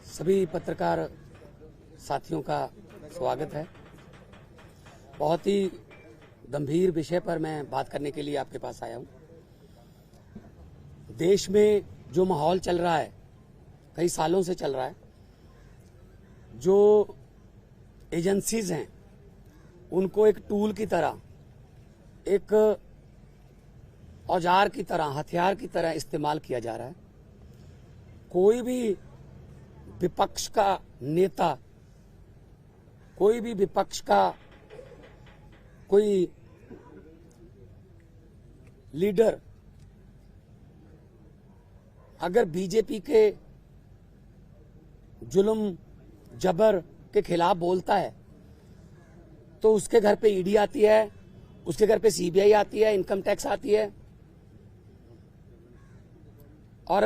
सभी पत्रकार साथियों का स्वागत है। बहुत ही गंभीर विषय पर मैं बात करने के लिए आपके पास आया हूं। देश में जो माहौल चल रहा है, कई सालों से चल रहा है, जो एजेंसीज हैं उनको एक टूल की तरह, एक औजार की तरह, हथियार की तरह इस्तेमाल किया जा रहा है। कोई भी विपक्ष का नेता, कोई भी विपक्ष का कोई लीडर अगर बीजेपी के जुल्म जबर के खिलाफ बोलता है तो उसके घर पे ईडी आती है, उसके घर पे सीबीआई आती है, इनकम टैक्स आती है। और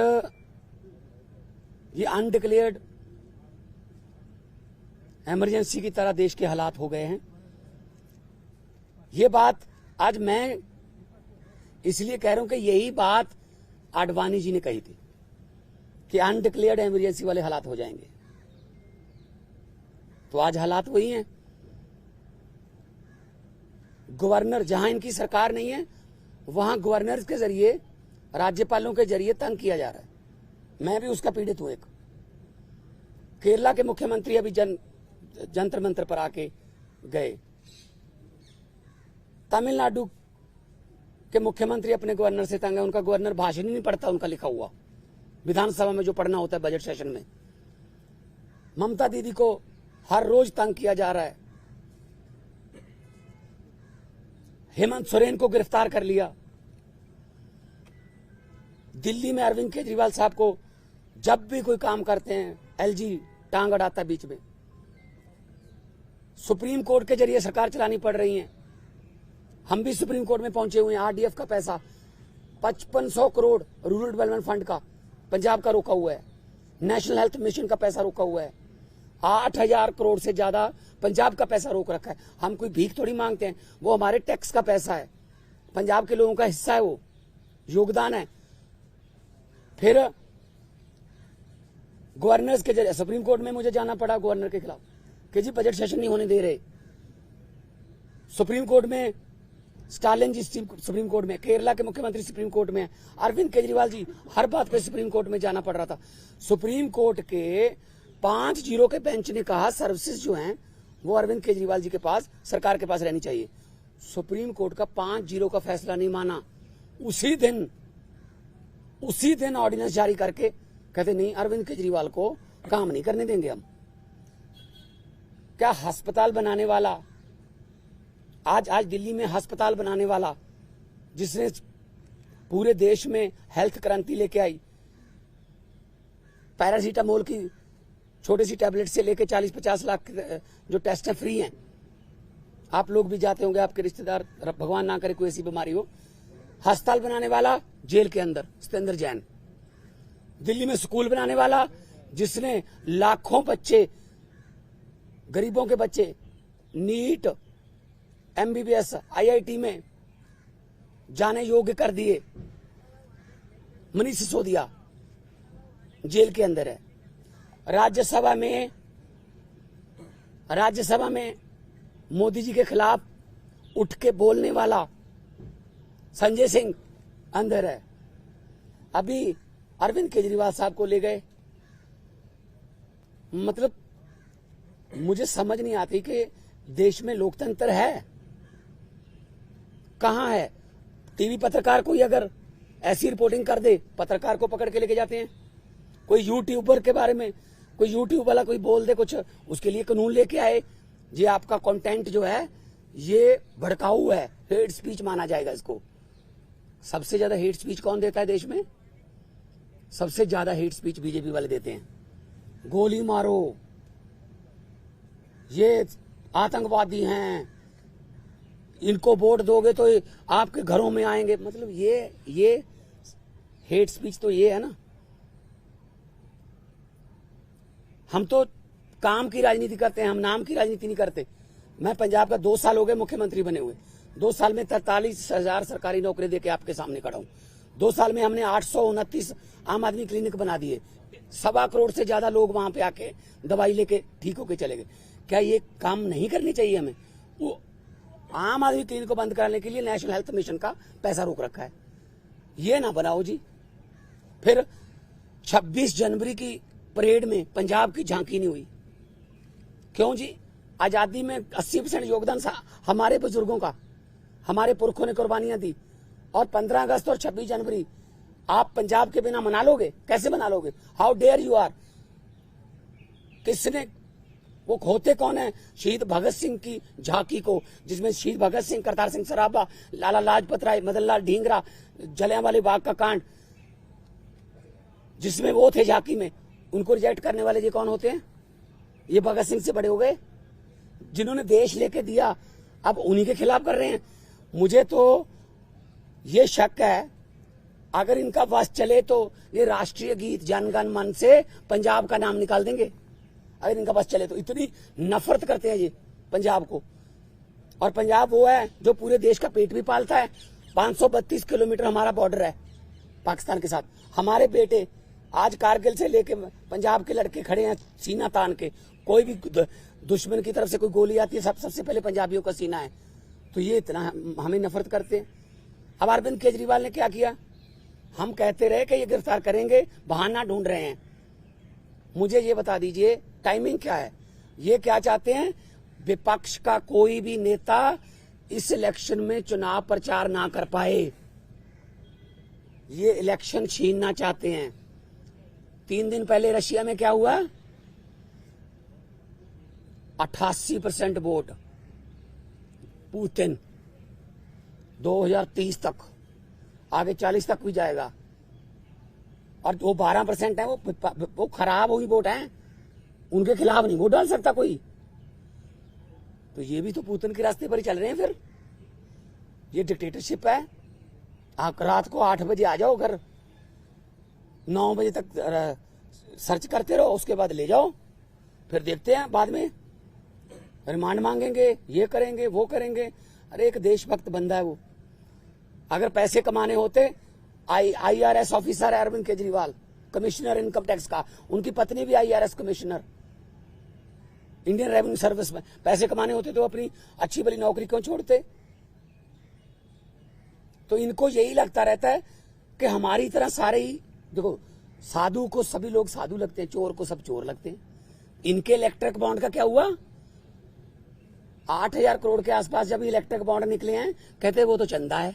ये अनडिक्लेयर्ड इमरजेंसी की तरह देश के हालात हो गए हैं। ये बात आज मैं इसलिए कह रहा हूं कि यही बात आडवाणी जी ने कही थी कि अनडिक्लेयर्ड इमरजेंसी वाले हालात हो जाएंगे। तो आज हालात वही हैं। गवर्नर, जहां इनकी सरकार नहीं है वहां गवर्नर के जरिए, राज्यपालों के जरिए तंग किया जा रहा है। मैं भी उसका पीड़ित हूं। एक केरला के मुख्यमंत्री अभी जंतर मंत्र पर आके गए। तमिलनाडु के मुख्यमंत्री अपने गवर्नर से तंग है। उनका गवर्नर भाषण ही नहीं पढ़ता, उनका लिखा हुआ विधानसभा में जो पढ़ना होता है बजट सेशन में। ममता दीदी को हर रोज तंग किया जा रहा है। हेमंत सोरेन को गिरफ्तार कर लिया। दिल्ली में अरविंद केजरीवाल साहब को जब भी कोई काम करते हैं एलजी टांग अड़ाता है बीच में। सुप्रीम कोर्ट के जरिए सरकार चलानी पड़ रही है। हम भी सुप्रीम कोर्ट में पहुंचे हुए हैं। आरडीएफ का पैसा 5500 करोड़ रूरल डेवलपमेंट फंड का पंजाब का रोका हुआ है। नेशनल हेल्थ मिशन का पैसा रोका हुआ है। 8000 करोड़ से ज्यादा पंजाब का पैसा रोक रखा है। हम कोई भीख थोड़ी मांगते हैं, वो हमारे टैक्स का पैसा है, पंजाब के लोगों का हिस्सा है, वो योगदान है। फिर गवर्नर्स के जरिए सुप्रीम कोर्ट में मुझे जाना पड़ा गवर्नर के खिलाफ कि जी बजट सेशन नहीं होने दे रहे। सुप्रीम कोर्ट में स्टालिन जी सुप्रीम कोर्ट में, केरला के मुख्यमंत्री सुप्रीम कोर्ट में, अरविंद केजरीवाल जी, हर बात पे सुप्रीम कोर्ट में जाना पड़ रहा था। सुप्रीम कोर्ट के 5-0 के बेंच ने कहा सर्विसेज जो हैं वो अरविंद केजरीवाल जी के पास, सरकार के पास रहनी चाहिए। सुप्रीम कोर्ट का 5-0 का फैसला नहीं माना। उसी दिन ऑर्डिनेंस जारी करके कहते नहीं, अरविंद केजरीवाल को काम नहीं करने देंगे हम। क्या अस्पताल बनाने वाला, आज दिल्ली में अस्पताल बनाने वाला, जिसने पूरे देश में हेल्थ क्रांति लेके आई, पैरासीटामोल की छोटी सी टैबलेट से लेके 40-50 लाख जो टेस्ट हैं फ्री हैं। आप लोग भी जाते होंगे, आपके रिश्तेदार, भगवान ना करे कोई ऐसी बीमारी हो। अस्पताल बनाने वाला जेल के अंदर सत्येंद्र जैन। दिल्ली में स्कूल बनाने वाला, जिसने लाखों बच्चे, गरीबों के बच्चे नीट, एमबीबीएस, आईआईटी में जाने योग्य कर दिए, मनीष सिसोदिया जेल के अंदर है। राज्यसभा में मोदी जी के खिलाफ उठ के बोलने वाला संजय सिंह अंदर है। अभी अरविंद केजरीवाल साहब को ले गए। मतलब मुझे समझ नहीं आती कि देश में लोकतंत्र है कहां है। टीवी पत्रकार कोई अगर ऐसी रिपोर्टिंग कर दे, पत्रकार को पकड़ के लेके जाते हैं। कोई यूट्यूबर के बारे में, कोई यूट्यूब वाला कोई बोल दे कुछ, उसके लिए कानून लेके आए, ये आपका कंटेंट जो है ये भड़काऊ है, हेट स्पीच माना जाएगा इसको। सबसे ज्यादा हेट स्पीच कौन देता है देश में? सबसे ज्यादा हेट स्पीच बीजेपी वाले देते हैं। गोली मारो, ये आतंकवादी हैं, इनको वोट दोगे तो आपके घरों में आएंगे। मतलब ये हेट स्पीच तो ये है ना। हम तो काम की राजनीति करते हैं, हम नाम की राजनीति नहीं करते। मैं पंजाब का 2 साल हो गए मुख्यमंत्री बने हुए, 2 साल में 43,000 सरकारी नौकरी देके आपके सामने खड़ा हूं। 2 साल में हमने 829 आम आदमी क्लिनिक बना दिए, 1.25 करोड़ से ज्यादा लोग वहां पे आके दवाई लेके ठीक होके चले गए। क्या ये काम नहीं करनी चाहिए हमें? वो आम आदमी क्लिनिक को बंद कराने के लिए नेशनल हेल्थ मिशन का पैसा रोक रखा है, ये ना बनाओ जी। फिर 26 जनवरी की परेड में पंजाब की झांकी नहीं हुई, क्यों जी? आजादी में 80% योगदान हमारे बुजुर्गों का, हमारे पुरखों ने कुर्बानियां दी, और 15 अगस्त और 26 जनवरी आप पंजाब के बिना मना लोगे? कैसे मना लोगे? How dare you are. किसने, वो होते कौन है शहीद भगत सिंह की झांकी को, जिसमें शहीद भगत सिंह, करतार सिंह सराभा, लाला लाजपत राय, मदन लाल ढींगरा, जलियांवाले बाग का कांड, जिसमें वो थे झांकी में, उनको रिजेक्ट करने वाले ये कौन होते हैं? ये भगत सिंह से बड़े हो गए, जिन्होंने देश लेके दिया, अब उन्हीं के खिलाफ कर रहे हैं। मुझे तो ये शक है, अगर इनका बस चले तो ये राष्ट्रीय गीत जन गण मन से पंजाब का नाम निकाल देंगे, अगर इनका बस चले तो। इतनी नफरत करते हैं ये पंजाब को। और पंजाब वो है जो पूरे देश का पेट भी पालता है। 532 किलोमीटर हमारा बॉर्डर है पाकिस्तान के साथ। हमारे बेटे आज कारगिल से लेके पंजाब के लड़के खड़े हैं सीना तान के, कोई भी दुश्मन की तरफ से कोई गोली आती है सबसे पहले पंजाबियों का सीना है। तो ये इतना हमें नफरत करते हैं। अब अरविंद केजरीवाल ने क्या किया? हम कहते रहे कि ये गिरफ्तार करेंगे, बहाना ढूंढ रहे हैं। मुझे ये बता दीजिए टाइमिंग क्या है? ये क्या चाहते हैं? विपक्ष का कोई भी नेता इस इलेक्शन में चुनाव प्रचार ना कर पाए, ये इलेक्शन छीनना चाहते हैं। 3 दिन पहले रशिया में क्या हुआ? 88% वोट पुतिन, 2030 तक, आगे 40 तक भी जाएगा। और वो 12% है, वो खराब हुई वोट है, उनके खिलाफ नहीं वोट डाल सकता कोई। तो ये भी तो पुतिन के रास्ते पर ही चल रहे हैं। फिर ये डिक्टेटरशिप है। आप रात को 8 बजे आ जाओ घर, 9 बजे तक सर्च करते रहो, उसके बाद ले जाओ, फिर देखते हैं बाद में रिमांड मांगेंगे, ये करेंगे वो करेंगे। अरे एक देशभक्त बंदा है वो। अगर पैसे कमाने होते, IRS ऑफिसर है Arvind Kejriwal, commissioner income tax का, उनकी पत्नी भी IRS commissioner, Indian revenue service में। पैसे कमाने होते तो अपनी अच्छी भली नौकरी क्यों छोड़ते? तो इनको यही लगता रहता है कि हमारी तरह सारे ही, देखो साधु को सभी लोग साधु लगते हैं, चोर को सब चोर लगते हैं। इनके इलेक्ट्रिक बॉन्ड का क्या हुआ? 8,000 करोड़ के आसपास जब इलेक्ट्रिक बॉन्ड निकले हैं, कहते वो तो चंदा है।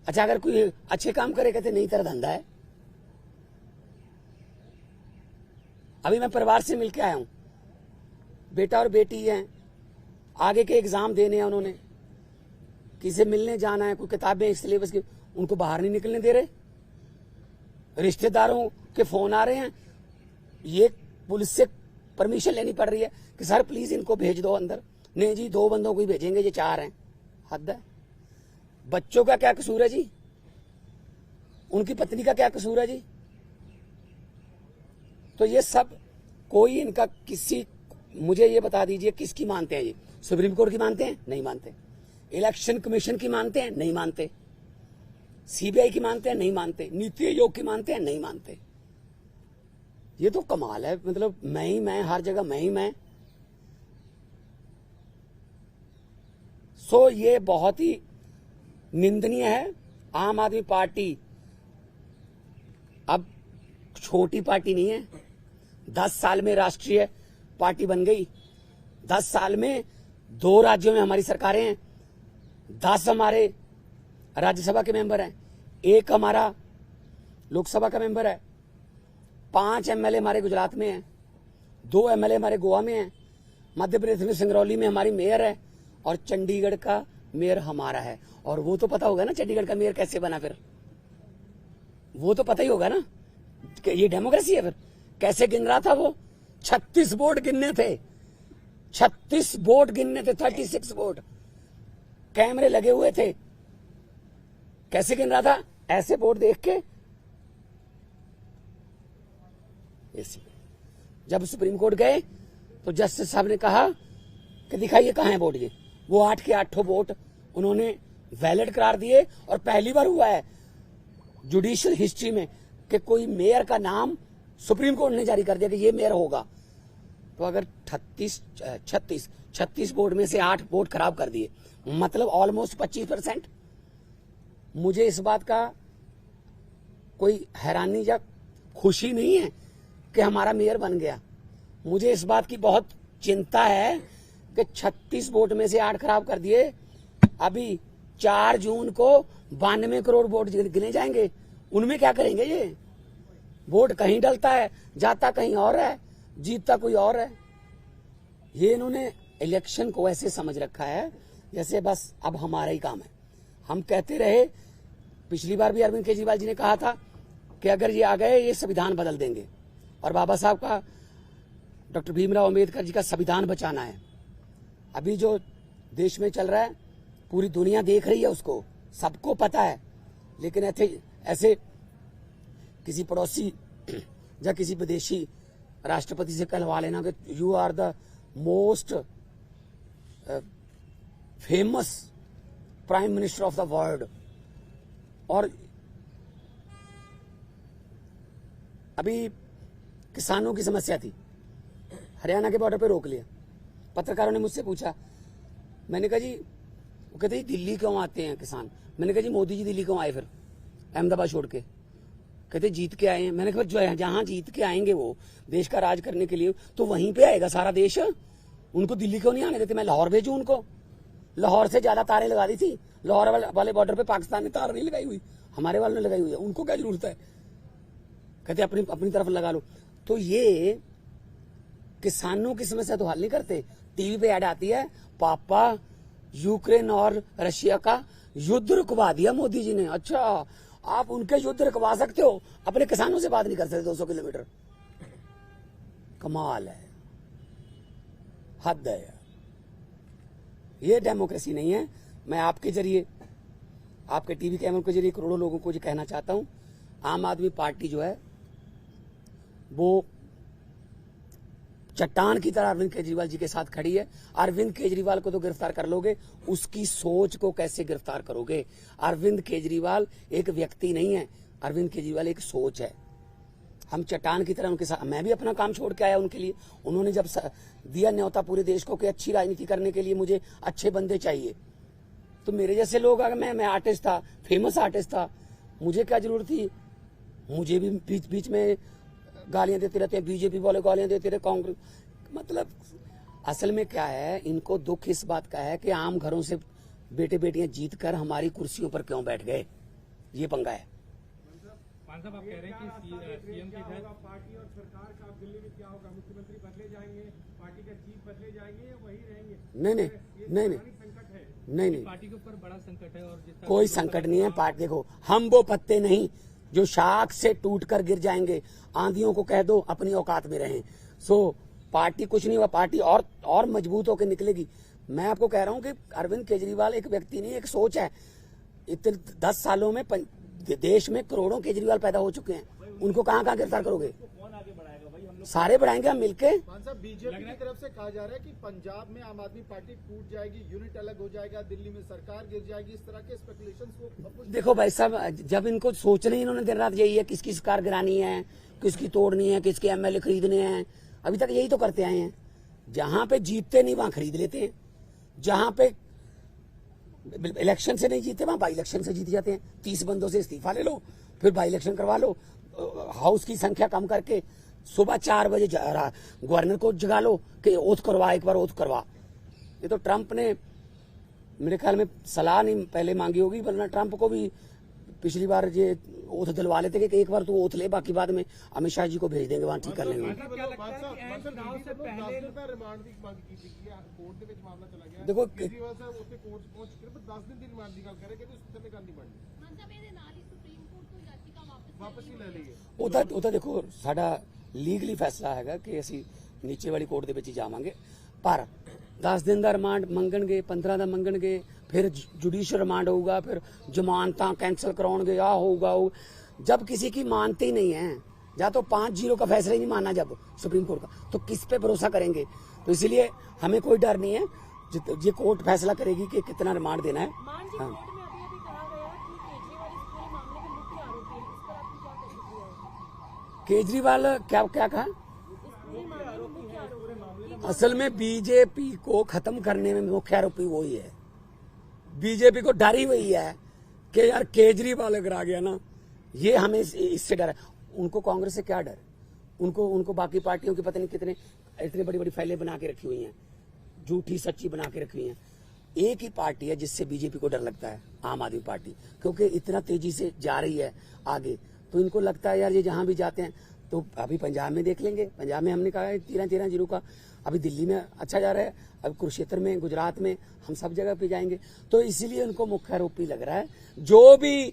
अच्छा, अगर कोई अच्छे काम करे कहते नहीं तेरा धंधा है। अभी मैं परिवार से मिलके आया हूं, बेटा और बेटी हैं, आगे के एग्जाम देने हैं उन्होंने, किसी मिलने जाना है, कोई किताबें सिलेबस की, उनको बाहर नहीं निकलने दे रहे। रिश्तेदारों के फोन आ रहे हैं, ये पुलिस से परमिशन लेनी पड़ रही है कि सर प्लीज इनको भेज दो अंदर। नहीं जी, 2 बंदों को ही भेजेंगे, ये 4 हैं। हद है। बच्चों का क्या कसूर है जी? उनकी पत्नी का क्या कसूर है जी? तो ये सब कोई इनका किसी, मुझे ये बता दीजिए किसकी मानते हैं ये? सुप्रीम कोर्ट की मानते हैं? नहीं मानते। इलेक्शन कमीशन की मानते हैं? नहीं मानते। CBI की मानते हैं? नहीं मानते। नीति आयोग की मानते हैं? नहीं मानते। ये तो कमाल है, मतलब मैं ही मैं, हर जगह मैं ही मैं। सो ये बहुत ही निंदनीय है। आम आदमी पार्टी अब छोटी पार्टी नहीं है, 10 साल में राष्ट्रीय पार्टी बन गई। 10 साल में 2 राज्यों में हमारी सरकारें हैं, 10 हमारे राज्यसभा के मेंबर हैं, 1 हमारा लोकसभा का मेंबर है, 5 MLA हमारे गुजरात में हैं, 2 MLA हमारे गोवा में हैं, मध्य प्रदेश में सिंगरौली में हमारी मेयर है, और चंडीगढ़ का मेयर हमारा है। और वो तो पता होगा ना चंडीगढ़ का मेयर कैसे बना, फिर वो तो पता ही होगा ना कि ये डेमोक्रेसी है। फिर कैसे गिन रहा था वो? 36 वोट गिनने थे, 36 वोट गिनने थे, 36 वोट, कैमरे लगे हुए थे। कैसे गिन रहा था? ऐसे वोट देख के। जब सुप्रीम कोर्ट गए तो जस्टिस साहब ने कहा कि दिखाइए कहाँ है वोट। ये वो 8 के 8 वोट उन्होंने वैलिड करार दिए। और पहली बार हुआ है जुडिशियल हिस्ट्री में कि कोई मेयर का नाम सुप्रीम कोर्ट ने जारी कर दिया कि ये मेयर होगा। तो अगर 36 वोट में से 8 वोट खराब कर दिए, मतलब ऑलमोस्ट 25%। मुझे इस बात का कोई हैरानी या खुशी नहीं है कि हमारा मेयर बन गया। मुझे इस बात की बहुत चिंता है कि 36 वोट में से 8 खराब कर दिए। अभी 4 जून को 92 करोड़ वोट गिने जाएंगे। उनमें क्या करेंगे? ये वोट कहीं डलता है, जाता कहीं और है, जीतता कोई और है। ये इन्होंने इलेक्शन को ऐसे समझ रखा है जैसे बस अब हमारा ही काम है। हम कहते रहे, पिछली बार भी अरविंद केजरीवाल जी ने कहा था कि अगर ये आ गए ये संविधान बदल देंगे। और बाबा साहब का, डॉक्टर भीमराव अंबेडकर जी का संविधान बचाना है। अभी जो देश में चल रहा है पूरी दुनिया देख रही है, उसको सबको पता है। लेकिन ऐसे किसी पड़ोसी या किसी विदेशी राष्ट्रपति से कहलवा लेना कि you are the most famous prime minister of the world. और अभी किसानों की समस्या थी, हरियाणा के बॉर्डर पे रोक लिया। पत्रकारों ने मुझसे पूछा, मैंने कहा जी, वो कहते दिल्ली क्यों आते हैं किसान? मैंने कहा जी मोदी जी दिल्ली क्यों आए फिर अहमदाबाद छोड़ के? कहते जीत के आए हैं। मैंने कहा जो जहां जीत के आएंगे वो देश का राज करने के लिए, तो वहीं पे आएगा सारा देश। उनको दिल्ली क्यों नहीं आने देते? मैं लाहौर भेजूं उनको? लाहौर से ज्यादा तारें लगा दी थी। लाहौर वाले बॉर्डर पे पाकिस्तान ने तार नहीं लगाई हुई, हमारे वालों ने लगाई हुई है। उनको क्या जरूरत है? कहते अपनी तरफ लगा लो। तो ये किसानों की समस्या तो हल नहीं करते। टीवी पे ऐड आती है, पापा यूक्रेन और रशिया का युद्ध रुकवा दिया मोदी जी ने। अच्छा, आप उनके युद्ध रुकवा सकते हो, अपने किसानों से बात नहीं कर सकते 200 किलोमीटर? कमाल है, हद है। ये डेमोक्रेसी नहीं है। मैं आपके जरिए, आपके टीवी कैमरों के जरिए करोड़ों लोगों को ये कहना चाहता हूं, आम आदमी पार्टी जो है वो चट्टान की तरह अरविंद केजरीवाल जी के साथ खड़ी है। अरविंद केजरीवाल को तो गिरफ्तार कर लोगे, उसकी सोच को कैसे गिरफ्तार करोगे? अरविंद केजरीवाल एक व्यक्ति नहीं है, अरविंद केजरीवाल एक सोच है। हम चट्टान की तरह उनके साथ, मैं भी अपना काम छोड़ के आया उनके लिए। उन्होंने जब दिया न्योता पूरे देश को कि अच्छी राजनीति करने के लिए मुझे अच्छे बंदे चाहिए, तो मेरे जैसे लोग, अगर मैं आर्टिस्ट था, फेमस आर्टिस्ट था, मुझे क्या जरूरत थी? मुझे भी बीच बीच में गालियां देते रहते हैं, बीजेपी वाले गालियां देते रहे, कांग्रेस। मतलब असल में क्या है, इनको दुख इस बात का है कि आम घरों से बेटे बेटियां जीत कर हमारी कुर्सियों पर क्यों बैठ गए। ये पंगा है। साहब आप कह रहे हैं कि सीएम के घर पार्टी और सरकार का दिल्ली में क्या होगा? मुख्यमंत्री बदले जाएंगे, पार्टी का चीफ बदले जाएंगे या वही रहेंगे? नहीं, पार्टी के ऊपर बड़ा संकट है। और कोई संकट नहीं है। पार्टी देखो, हम वो पत्ते नहीं जो शाख से टूटकर गिर जाएंगे। आंधियों को कह दो अपनी औकात में रहें। सो पार्टी कुछ नहीं हुआ, पार्टी और मजबूत होकर निकलेगी। मैं आपको कह रहा हूं कि अरविंद केजरीवाल एक व्यक्ति नहीं, एक सोच है। इतने 10 सालों में देश में करोड़ों केजरीवाल पैदा हो चुके हैं, उनको कहां गिरफ्तार करोगे? सारे बढ़ाएंगे हम मिलके। साहब बीजेपी की तरफ से कहा जा रहा है कि पंजाब में आम आदमी पार्टी टूट जाएगी, यूनिट अलग हो जाएगा, दिल्ली में सरकार गिर जाएगी, इस तरह के स्पेकुलेशंस को। देखो भाई साहब, जब इनको सोचना ही इन्होंने दिन रात यही है, किसकी सरकार गिरानी है, किसकी तोड़नी है, किसके एमएलए खरीदने हैं, अभी तक यही तो करते आए हैं। जहां पे जीतते नहीं वहां खरीद लेते हैं, जहां पे इलेक्शन से नहीं जीते वहां बाई इलेक्शन से जीत जाते हैं। 30 बंदों से इस्तीफा ले लो, फिर बाई इलेक्शन करवा लो, हाउस की संख्या कम करके सुबह 4 बजे गवर्नर को जगा लो कि ओथ करवा, एक बार ओथ करवा। ये तो ट्रंप ने मेरे ख्याल में सलाह नहीं पहले मांगी होगी, वरना ट्रंप को भी पिछली बार ये ओथ दिलवा लेते कि एक बार तो ओथ ले, बाकी बाद में अमित शाह जी को भेज देंगे, वहां ठीक कर लेंगे। देखो ਉਹ ਤਾਂ ਦੇਖੋ ਸਾਡਾ ਲੀਗਲੀ ਫੈਸਲਾ ਹੈਗਾ ਕਿ ਅਸੀਂ ਨੀਚੇ ਵਾਲੀ ਕੋਰਟ ਦੇ ਵਿੱਚ ਹੀ ਜਾਵਾਂਗੇ, पर 10 दिन ਦਾ ਰਿਮਾਂਡ ਮੰਗਣਗੇ, 15 ਦਾ ਮੰਗਣਗੇ, फिर जुडिशियल रिमांड होगा, फिर जमानत कैंसिल कराओगे, आ होगा। जब किसी की मानते ही नहीं है, या तो 5-0 का फैसला ही नहीं माना जब सुप्रीम कोर्ट का, तो किस पे भरोसा करेंगे? तो इसलिए हमें कोई डर नहीं है। ये कोर्ट फैसला करेगी कि कितना रिमांड देना है। मान जी, हाँ। कोर्ट में अभी कहा गया कि केजरीवाल इस पूरे मामले के मुख्य आरोपी है, इस पर आपकी क्या प्रतिक्रिया है? केजरीवाल क्या क्या कहा? इस पूरे मामले में मुख्य आरोपी असल में बीजेपी को खत्म करने में मुख्य आरोपी वही है। बीजेपी को डर ही वही है कि यार केजरीवाल अगर आ गया ना, ये हमें इससे डर है। उनको कांग्रेस से क्या डर? उनको बाकी पार्टियों की पता नहीं कितने इतनी बड़ी बड़ी फाइलें बना के रखी हुई हैं, झूठी सच्ची बना के रखी हुई हैं। एक ही पार्टी है जिससे बीजेपी को डर लगता है, आम आदमी पार्टी, क्योंकि इतना तेजी से जा रही है आगे। तो इनको लगता है यार ये जहां भी जाते हैं, तो अभी पंजाब में देख लेंगे। पंजाब में हमने कहा है 13 जीरो का, अभी दिल्ली में अच्छा जा रहा है, अभी कुरुक्षेत्र में, गुजरात में, हम सब जगह पे जाएंगे। तो इसीलिए उनको मुख्य आरोपी लग रहा है। जो भी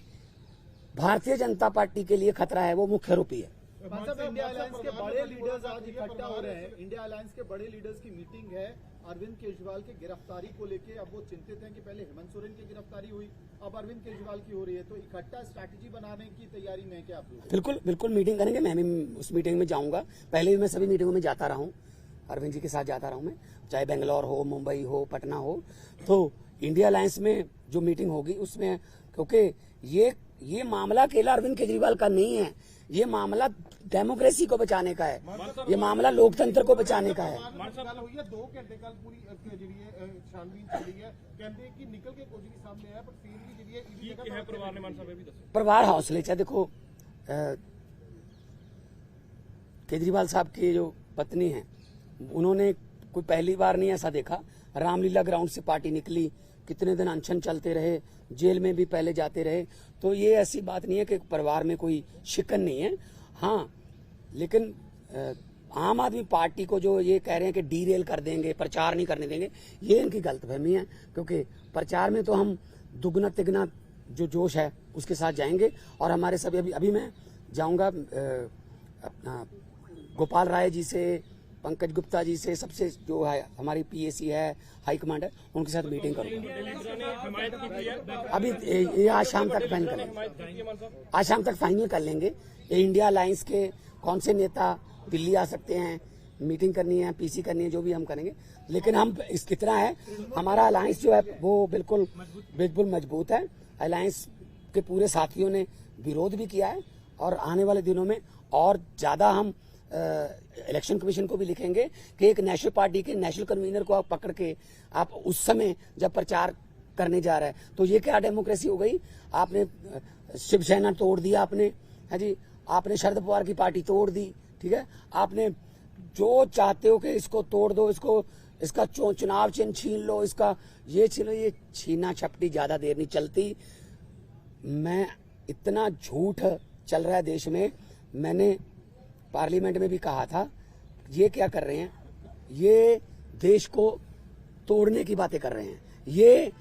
भारतीय जनता पार्टी के लिए खतरा है वो मुख्य आरोपी है। मतलब इंडिया अलायंस के बड़े लीडर्स आज इकट्ठा हो रहे हैं। इंडिया अलायंस के बड़े लीडर्स की मीटिंग है अरविंद केजरीवाल की गिरफ्तारी को लेके। अब वो चिंतित हैं कि पहले हेमंत सोरेन की गिरफ्तारी हुई, अब अरविंद केजरीवाल की हो रही है। तो इकट्ठा स्ट्रैटेजी बनाने की तैयारी में है क्या आप लोग? बिल्कुल बिल्कुल मीटिंग करेंगे। मैं भी उस मीटिंग में जाऊंगा। पहले भी मैं सभी मीटिंगों में जाता रहा हूँ, अरविंद जी के साथ जाता रहा हूँ मैं, चाहे बेंगलोर हो, मुंबई हो, पटना हो। तो इंडिया अलायंस में जो मीटिंग होगी उसमें, क्योंकि ये मामला अकेला अरविंद केजरीवाल का नहीं है, ये मामला डेमोक्रेसी को बचाने का है, ये मामला लोकतंत्र को बचाने का है। 2 घंटे कल पूरी छानबीन चली है, कहते हैं कि निकल के कुछ नहीं सामने आया, पर फिर भी ਜਿਹੜੀ है परिवार ने मान साहब भी दसो। परिवार हौसले चाहे देखो, केजरीवाल साहब की जो पत्नी है, उन्होंने कोई पहली बार नहीं ऐसा देखा। रामलीला ग्राउंड से पार्टी निकली, कितने दिन अनशन चलते रहे, जेल में भी पहले जाते रहे। तो ये ऐसी बात नहीं है कि परिवार में कोई शिकन नहीं है। हाँ, लेकिन आम आदमी पार्टी को जो ये कह रहे हैं कि डीरेल कर देंगे, प्रचार नहीं करने देंगे, ये इनकी गलतफहमी है। क्योंकि प्रचार में तो हम दुगना तिगना जो जोश है उसके साथ जाएंगे। और हमारे सभी अभी मैं जाऊंगा अपना गोपाल राय जी से, पंकज गुप्ता जी से, सबसे जो है हमारी पीएसी है, हाई कमांड है, उनके साथ मीटिंग करूंगा। अभी ये आज शाम तक फाइनल कर लेंगे, आज शाम तक फाइनल कर लेंगे। ये इंडिया अलायंस के कौन से नेता दिल्ली आ सकते हैं, मीटिंग करनी है, पीसी करनी है, जो भी हम करेंगे। लेकिन हम इस कितना है, हमारा अलायंस जो है वो बिल्कुल मजबूत है। अलायंस के पूरे साथियों ने विरोध भी किया है, और आने वाले दिनों में और ज्यादा हम इलेक्शन कमीशन को भी लिखेंगे कि एक नेशनल पार्टी के नेशनल कन्वीनर को आप पकड़ के आप उस समय जब प्रचार करने जा रहा है, तो ये क्या डेमोक्रेसी हो गई? आपने शिवसेना तोड़ दिया, आपने, है जी, आपने शरद पवार की पार्टी तोड़ दी, ठीक है, आपने जो चाहते हो कि इसको तोड़ दो, इसका चुनाव चिन्ह छीन लो, इसका ये छीन लो। ये छीना छपटी ज्यादा देर नहीं चलती। मैं इतना झूठ चल रहा है देश में, मैंने पार्लियामेंट में भी कहा था, ये क्या कर रहे हैं, ये देश को तोड़ने की बातें कर रहे हैं। ये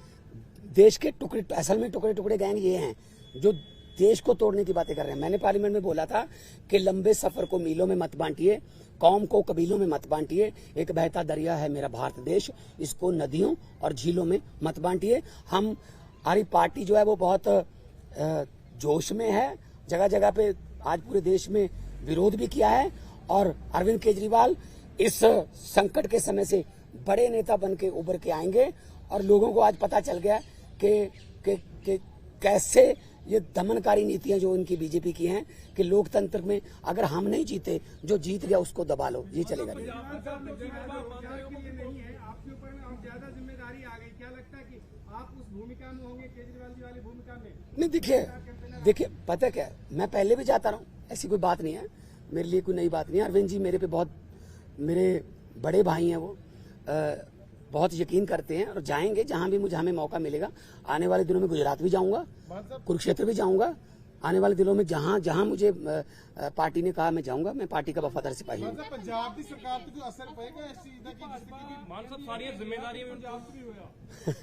देश के टुकड़े, असल में टुकड़े टुकड़े गैंग ये हैं जो देश को तोड़ने की बातें कर रहे हैं। मैंने पार्लियामेंट में बोला था कि लंबे सफर को मीलों में मत बांटिए, कौम को कबीलों में मत बांटिए। एक बहता दरिया है मेरा भारत देश, इसको नदियों और झीलों में मत बांटिए। हमारी पार्टी जो है वो बहुत जोश में है, जगह जगह पे आज पूरे देश में विरोध भी किया है। और अरविंद केजरीवाल इस संकट के समय से बड़े नेता बन के उभर के आएंगे। और लोगों को आज पता चल गया कि कैसे ये दमनकारी नीतियां जो इनकी बीजेपी की हैं, कि लोकतंत्र में अगर हम नहीं जीते, जो जीत गया उसको दबा लो, ये चलेगा नहीं। आपके ऊपर ज्यादा जिम्मेदारी आ गई, क्या लगता है कि आप उस भूमिका में होंगे, केजरीवाल जी वाली भूमिका में? नहीं, देखिए पता क्या, मैं पहले भी जाता रहा हूँ, ऐसी कोई बात नहीं है, मेरे लिए कोई नई बात नहीं है। अरविंद जी मेरे पे बहुत, मेरे बड़े भाई हैं, वो बहुत यकीन करते हैं, और जाएंगे जहां भी हमें मौका मिलेगा। आने वाले दिनों में गुजरात भी जाऊंगा, कुरुक्षेत्र भी जाऊंगा। आने वाले दिनों में जहां जहां मुझे पार्टी ने कहा मैं जाऊंगा। मैं पार्टी का वफादार सिपाही हूँ। पंजाब की सरकार पे जो असर पड़ेगा इस चीज का, मान साहब सारी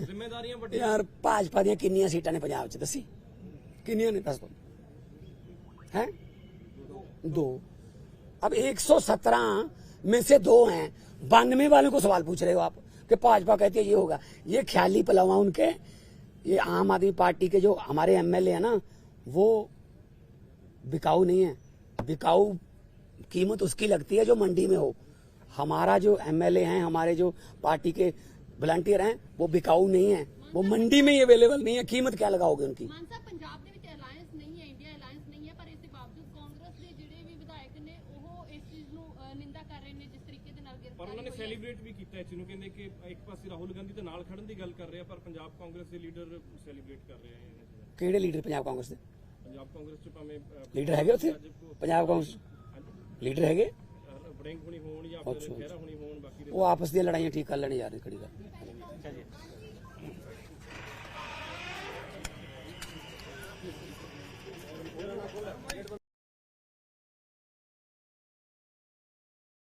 जिम्मेदारियां बड़ी यार भाजपा ਦੀਆਂ ਕਿੰਨੀਆਂ सीटां ने पंजाब च दसी, किन्नियां ने दस दो हैं? 2। अब 117 में से 2 हैं। 92 वालों को सवाल पूछ रहे हो आप कि भाजपा कहती है ये होगा। ये ख्याली पलावा उनके, ये आम आदमी पार्टी के जो हमारे एमएलए है ना, वो बिकाऊ नहीं है। बिकाऊ कीमत उसकी लगती है जो मंडी में हो। हमारा जो एमएलए हैं, हमारे जो पार्टी के वॉलंटियर हैं, वो बिकाऊ नहीं है, वो मंडी में ही अवेलेबल नहीं है। कीमत क्या लगाओगे उनकी? ਮਾਨ ਸਾਹਿਬ ਪੰਜਾਬ ਦੇ ਵਿੱਚ ਅਲਾਈਅੰਸ ਨਹੀਂ ਹੈ, ਇੰਡੀਆ ਅਲਾਈਅੰਸ ਨਹੀਂ ਹੈ, ਪਰ ਇਸ ਦੇ ਬਾਵਜੂਦ ਕਾਂਗਰਸ ਦੇ ਜਿਹੜੇ ਵੀ ਵਿਧਾਇਕ ਨੇ ਉਹ ਇਸ ਚੀਜ਼ ਨੂੰ ਨਿੰਦਾ ਕਰ ਰਹੇ ਨੇ ਜਿਸ ਤਰੀਕੇ ਦੇ ਨਾਲ ਪਰ ਗ੍ਰਿਫਤਾਰੀ ਉਹਨਾਂ ਨੇ ਹੋਈ ਹੈ। ਸੈਲੀਬ੍ਰੇਟ ਵੀ ਕੀਤਾ ਇਸ ਨੂੰ, ਕਹਿੰਦੇ ਕਿ ਇੱਕ ਪਾਸੇ ਰਾਹੁਲ ਗਾਂਧੀ ਦੇ ਨਾਲ ਖੜਨ ਦੀ ਗੱਲ ਕਰ ਰਹੇ ਆ, ਪਰ ਪੰਜਾਬ ਕਾਂਗਰਸ ਦੇ ਲੀਡਰ ਸੈਲੀਬ੍ਰੇਟ ਕਰ ਰਹੇ ਆ ਇਹਨਾਂ ਚੀਜ਼ਾਂ। ਕਿਹੜੇ ਲੀਡਰ ਪੰਜਾਬ ਕਾਂਗਰਸ ਦੇ ਪੰਜਾਬ ਕਾਂਗਰਸ ਚ ਭਾਵੇਂ ਲੀਡਰ ਹੈਗੇ ਉੱਥੇ? ਪੰਜਾਬ ਕਾਂਗਰਸ ਲੀਡਰ ਹੈਗੇ? ਵੜਿੰਗ ਹੋਣੀ ਹੋਣ ਜਾਂ ਫਿਰ ਖਹਿਰਾ ਹੋਣੀ ਹੋਣ, ਬਾਕੀ ਦੇ ਉਹ ਆਪਸ ਦੀਆਂ ਲੜਾਈਆਂ ਠੀਕ ਕਰ ਲੈਣ ਯਾਰ, ਖੜੀ ਗੱਲ।